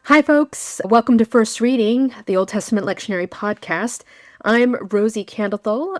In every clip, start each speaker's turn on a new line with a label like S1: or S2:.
S1: Hi, folks. Welcome to First Reading, the Old Testament Lectionary podcast. I'm Rosy,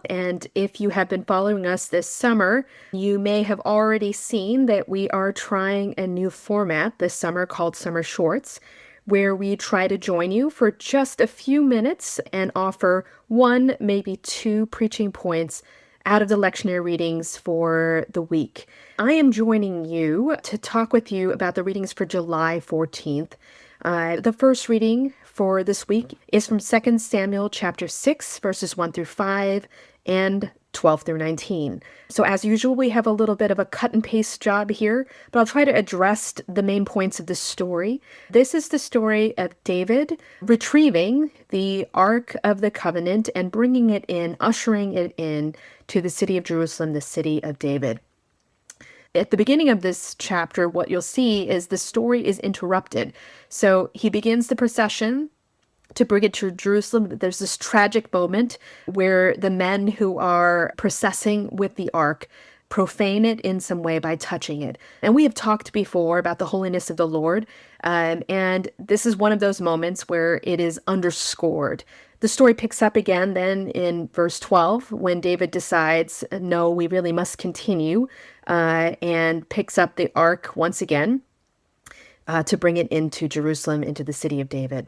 S1: and if you have been following us this summer, you may have already seen that we are trying a new format this summer called Summer Shorts, where we try to join you for just a few minutes and offer one, maybe two preaching points out of the lectionary readings for the week. I am joining you to talk with you about the readings for July 14th. The first reading for this week is from 2 Samuel chapter 6, verses 1 through 5 and 12 through 19. So as usual, we have a little bit of a cut and paste job here, but I'll try to address the main points of the story. This is the story of David retrieving the Ark of the Covenant and bringing it in, ushering it in to the city of Jerusalem, the city of David. At the beginning of this chapter, what you'll see is the story is interrupted. So he begins the procession to bring it to Jerusalem. There's this tragic moment where the men who are processing with the ark profane it in some way by touching it. And we have talked before about the holiness of the Lord, and this is one of those moments where it is underscored. The story picks up again then in verse 12 when David decides, no, we really must continue, and picks up the ark once again to bring it into Jerusalem, into the city of David.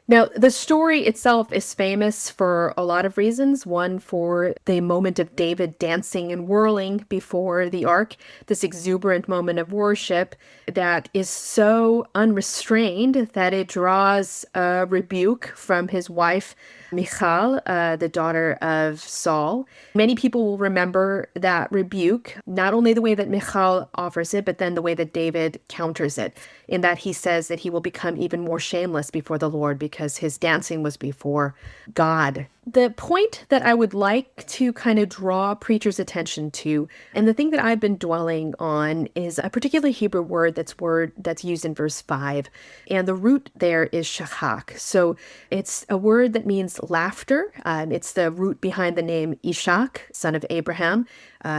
S1: Now, the story itself is famous for a lot of reasons. One, for the moment of David dancing and whirling before the ark, this exuberant moment of worship that is so unrestrained that it draws a rebuke from his wife, Michal, the daughter of Saul. Many people will remember that rebuke, not only the way that Michal offers it, but then the way that David counters it, in that he says that he will become even more shameless before the Lord because his dancing was before God. The point that I would like to kind of draw preachers' attention to, and the thing that I've been dwelling on, is a particular Hebrew word that's used in verse 5. And the root there is shachak. So it's a word that means laughter. It's the root behind the name Ishak, son of Abraham.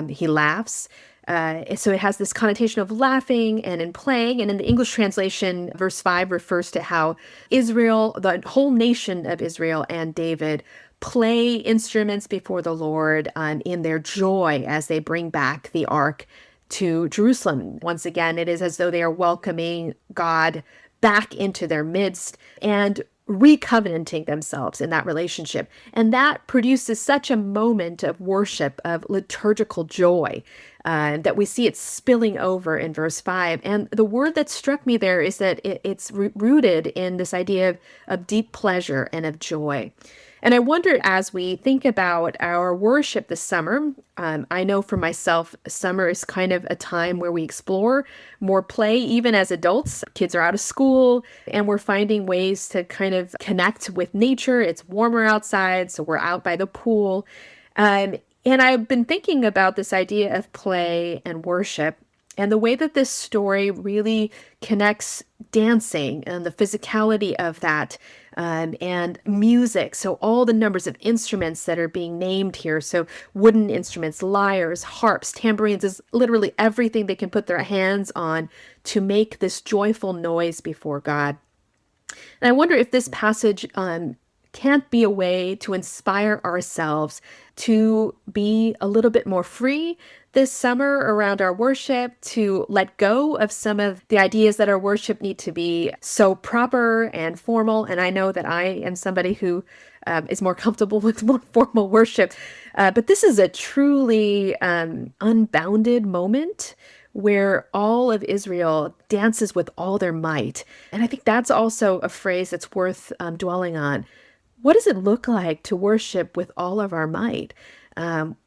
S1: He laughs. So it has this connotation of laughing and in playing. And in the English translation, verse 5 refers to how Israel, the whole nation of Israel and David, play instruments before the Lord in their joy as they bring back the ark to Jerusalem. Once again, it is as though they are welcoming God back into their midst and recovenanting themselves in that relationship. And that produces such a moment of worship, of liturgical joy, that we see it spilling over in verse 5. And the word that struck me there is that it's rooted in this idea of deep pleasure and of joy. And I wonder, as we think about our worship this summer, I know for myself, summer is kind of a time where we explore more play, even as adults. Kids are out of school, and we're finding ways to kind of connect with nature. It's warmer outside, so we're out by the pool. And I've been thinking about this idea of play and worship, and the way that this story really connects dancing and the physicality of that, and music. So all the numbers of instruments that are being named here. So wooden instruments, lyres, harps, tambourines, is literally everything they can put their hands on to make this joyful noise before God. And I wonder if this passage can't be a way to inspire ourselves to be a little bit more free this summer around our worship, to let go of some of the ideas that our worship need to be so proper and formal. And I know that I am somebody who is more comfortable with more formal worship. But this is a truly unbounded moment where all of Israel dances with all their might. And I think that's also a phrase that's worth dwelling on. What does it look like to worship with all of our might,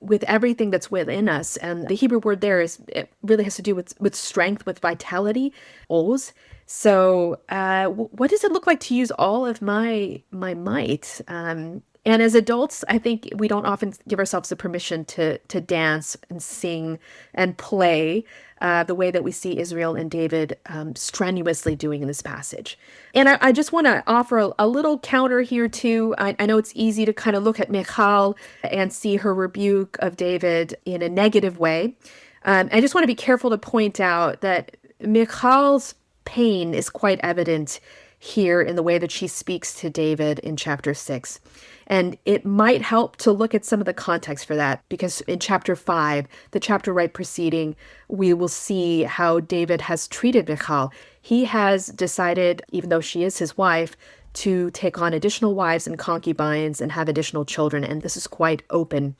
S1: with everything that's within us? And the Hebrew word there it really has to do with strength, with vitality, oz. So what does it look like to use all of my might? And as adults, I think we don't often give ourselves the permission to dance and sing and play the way that we see Israel and David strenuously doing in this passage. And I just want to offer a little counter here too. I know it's easy to kind of look at Michal and see her rebuke of David in a negative way. I just want to be careful to point out that Michal's pain is quite evident here in the way that she speaks to David in chapter 6. And it might help to look at some of the context for that, because in chapter 5, the chapter right preceding, we will see how David has treated Michal. He has decided, even though she is his wife, to take on additional wives and concubines and have additional children. And this is quite open.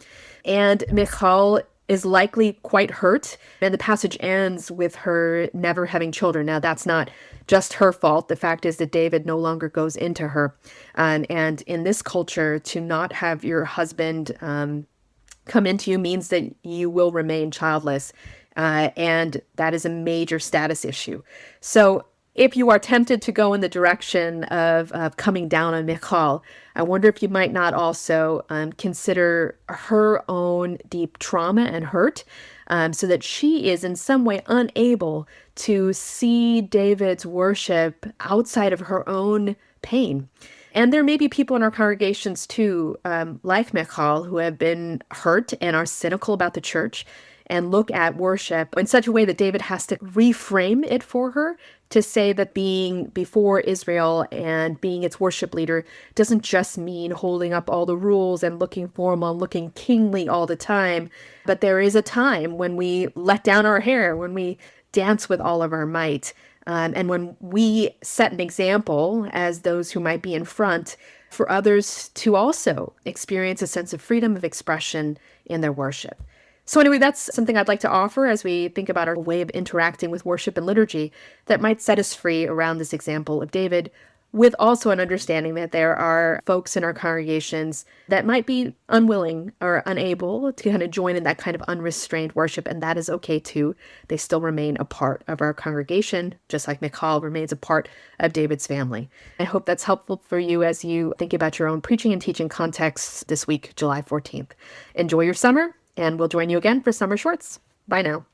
S1: And Michal is likely quite hurt. And the passage ends with her never having children. Now, that's not just her fault. The fact is that David no longer goes into her. And in this culture, to not have your husband come into you means that you will remain childless. And that is a major status issue. So if you are tempted to go in the direction of coming down on Michal, I wonder if you might not also consider her own deep trauma and hurt, so that she is in some way unable to see David's worship outside of her own pain. And there may be people in our congregations too, like Michal, who have been hurt and are cynical about the church and look at worship in such a way that David has to reframe it for her to say that being before Israel and being its worship leader doesn't just mean holding up all the rules and looking formal, looking kingly all the time, but there is a time when we let down our hair, when we dance with all of our might, and when we set an example as those who might be in front for others to also experience a sense of freedom of expression in their worship. So anyway, that's something I'd like to offer as we think about our way of interacting with worship and liturgy that might set us free around this example of David, with also an understanding that there are folks in our congregations that might be unwilling or unable to kind of join in that kind of unrestrained worship, and that is okay too. They still remain a part of our congregation, just like Michal remains a part of David's family. I hope that's helpful for you as you think about your own preaching and teaching contexts this week, July 14th. Enjoy your summer, and we'll join you again for Summer Shorts. Bye now.